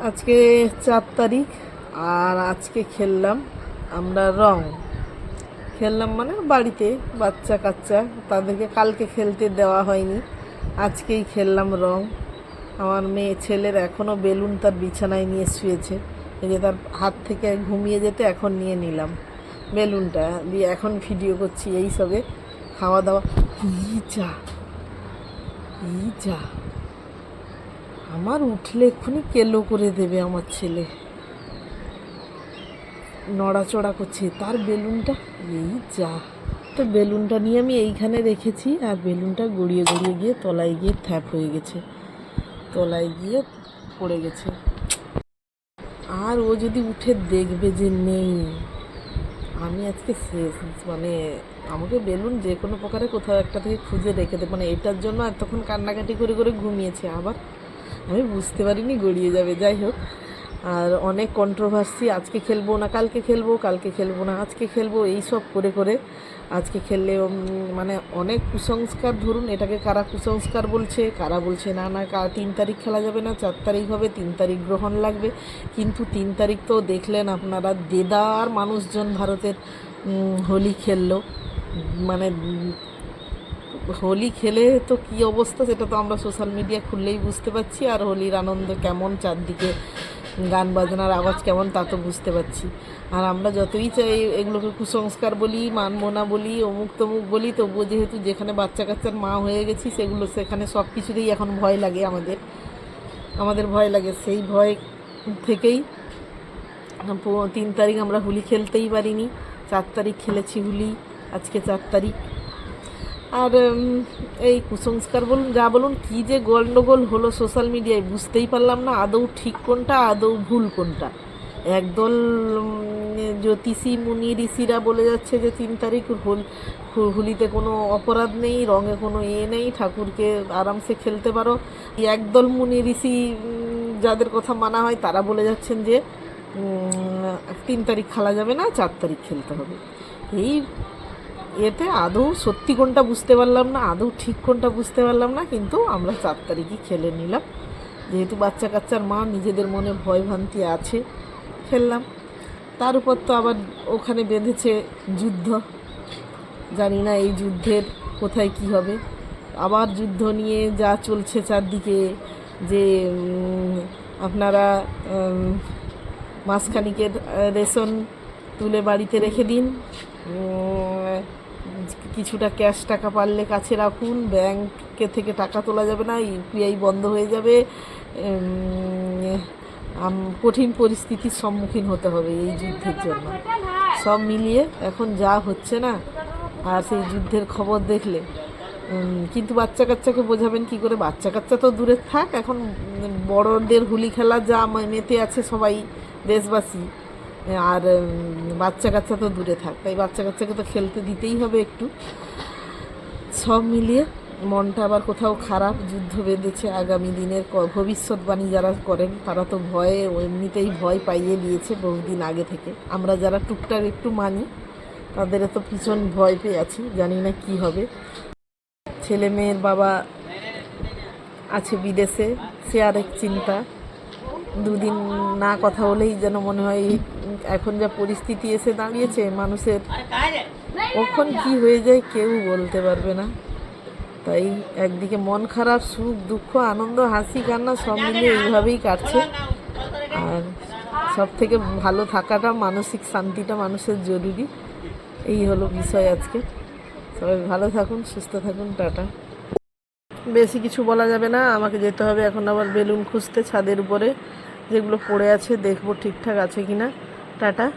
আজকে 4 তারিখ আর আজকে খেললাম আমরা রং। খেললাম মানে বাড়িতে বাচ্চা কাচ্চা, তাদেরকে কালকে খেলতে দেওয়া হয়নি, আজকেই খেললাম রং। আমার মেয়ে ছেলের এখনও বেলুন তার বিছানায় নিয়ে শুয়েছে, এই যে তার হাত থেকে ঘুমিয়ে যেতে এখন নিয়ে নিলাম বেলুনটা দিয়ে, এখন ভিডিও করছি। এই সবে খাওয়া দাওয়া। ই যা আমার উঠলে এক্ষুনি কেলো করে দেবে আমার ছেলে, নড়াচড়া করছে তার বেলুনটা। এই যা, তো বেলুনটা নিয়ে আমি এইখানে রেখেছি আর বেলুনটা গড়িয়ে গড়িয়ে গিয়ে তলায় গিয়ে থ্যাপ হয়ে গেছে, তলায় গিয়ে পড়ে গেছে। আর ও যদি উঠে দেখবে যে নেই, আমি আজকে শেষ। মানে আমাকে বেলুন যে কোনো প্রকারে কোথাও একটা থেকে খুঁজে রেখে দেবে, মানে এটার জন্য এতক্ষণ কান্নাকাটি করে করে ঘুমিয়েছে, আবার আমি বুঝতে পারিনি গড়িয়ে যাবে। যাই হোক, আর অনেক কন্ট্রোভার্সি, আজকে খেলবো না কালকে খেলবো, কালকে খেলবো না আজকে খেলবো, এই সব করে করে আজকে খেললে মানে অনেক কুসংস্কার। ধরুন এটাকে কারা কুসংস্কার বলছে, কারা বলছে না না 3 তারিখ খেলা যাবে না, 4 তারিখ হবে, 3 তারিখ গ্রহণ লাগবে। কিন্তু 3 তারিখ তো দেখলেন আপনারা, দেদার মানুষজন ভারতের হোলি খেললো। মানে হোলি খেলে তো কী অবস্থা সেটা তো আমরা সোশ্যাল মিডিয়া খুললেই বুঝতে পারছি, আর হোলির আনন্দ কেমন, চারদিকে গান বাজনার আওয়াজ কেমন তা তো বুঝতে পারছি। আর আমরা যতই চাই এগুলোকে কুসংস্কার বলি, মানবো না বলি, অমুক তমুক বলি, তবুও যেহেতু যেখানে বাচ্চা কাচ্চার মা হয়ে গেছি সেখানে সব কিছুতেই এখন ভয় লাগে আমাদের ভয় লাগে। সেই ভয় থেকেই 3 তারিখ আমরা হোলি খেলতেই পারিনি, 4 তারিখ খেলেছি হোলি, আজকে 4 তারিখ। আর এই কুসংস্কার বলুন যা বলুন, কী যে গণ্ডগোল হলো সোশ্যাল মিডিয়ায়, বুঝতেই পারলাম না আদৌ ঠিক কোনটা আদৌ ভুল কোনটা। একদল জ্যোতিষী মুনি ঋষিরা বলে যাচ্ছে যে 3 তারিখ হোলিতে কোনো অপরাধ নেই, রঙে কোনো নেই, ঠাকুরকে আরামসে খেলতে পারো। একদল মুনি ঋষি যাদের কথা মানা হয় তারা বলে যাচ্ছেন যে 3 তারিখ খেলা যাবে না, 4 তারিখ খেলতে হবে। এই এতে আদৌ সত্যি কোনটা বুঝতে পারলাম না, আদৌ ঠিক কোনটা বুঝতে পারলাম না, কিন্তু আমরা 4 তারিখই খেলে নিলাম। যেহেতু বাচ্চা কাচ্চার মা, নিজেদের মনে ভয় ভ্রান্তি আছে, খেললাম। তার উপর তো আবার ওখানে বেঁধেছে যুদ্ধ, জানি না এই যুদ্ধের কোথায় কি হবে। আবার যুদ্ধ নিয়ে যা চলছে চারদিকে, যে আপনারা মাসখানিকের রেশন তুলে বাড়িতে রেখে দিন, কিছুটা ক্যাশ টাকা পারলে কাছে রাখুন, ব্যাংকে থেকে টাকা তোলা যাবে না, ইউপিআই বন্ধ হয়ে যাবে, কঠিন পরিস্থিতির সম্মুখীন হতে হবে এই যুদ্ধের জন্য। সব মিলিয়ে এখন যা হচ্ছে না, আর সেই যুদ্ধের খবর দেখলে কিন্তু বাচ্চা কাচ্চাকে বোঝাবেন কি করে? বাচ্চা কাচ্চা তো দূরে থাক, এখন বড়দের হোলি খেলা যা মেতে আছে সবাই দেশবাসী, আর বাচ্চা কাচ্চা তো দূরে থাক, তাই বাচ্চা কাচ্চাকে তো খেলতে দিতেই হবে একটু। সব মিলিয়ে মনটা আবার কোথাও খারাপ। যুদ্ধ বেঁধেছে, আগামী দিনের ভবিষ্যৎবাণী যারা করেন তারা তো ভয়ে এমনিতেই ভয় পাইয়ে দিয়েছে বহুদিন আগে থেকে। আমরা যারা টুকটাক একটু মানি তাদের তো ভীষণ ভয় পেয়ে আছি, জানি না কি হবে। ছেলে মেয়ের বাবা আছে বিদেশে, সে আরেক চিন্তা। দুদিন না কথা হলেই যেন মনে হয় এখন যা পরিস্থিতি এসে দাঁড়িয়েছে মানুষের, কখন কি হয়ে যায় কেউ বলতে পারবে না। তাই একদিকে মন খারাপ, সুখ দুঃখ আনন্দ হাসি কান্না সব মিলিয়ে এইভাবেই কাটছে। আর সব থেকে ভালো থাকাটা, মানসিক শান্তিটা মানুষের জরুরি। এই হলো বিষয় আজকে। সবাই ভালো থাকুন, সুস্থ থাকুন, টাটা। বেশি কিছু বলা যাবে না, আমাকে যেতে হবে এখন আবার বেলুন খুঁজতে ছাদের উপরে, যেগুলো পড়ে আছে দেখবো ঠিকঠাক আছে কিনা। টাটা।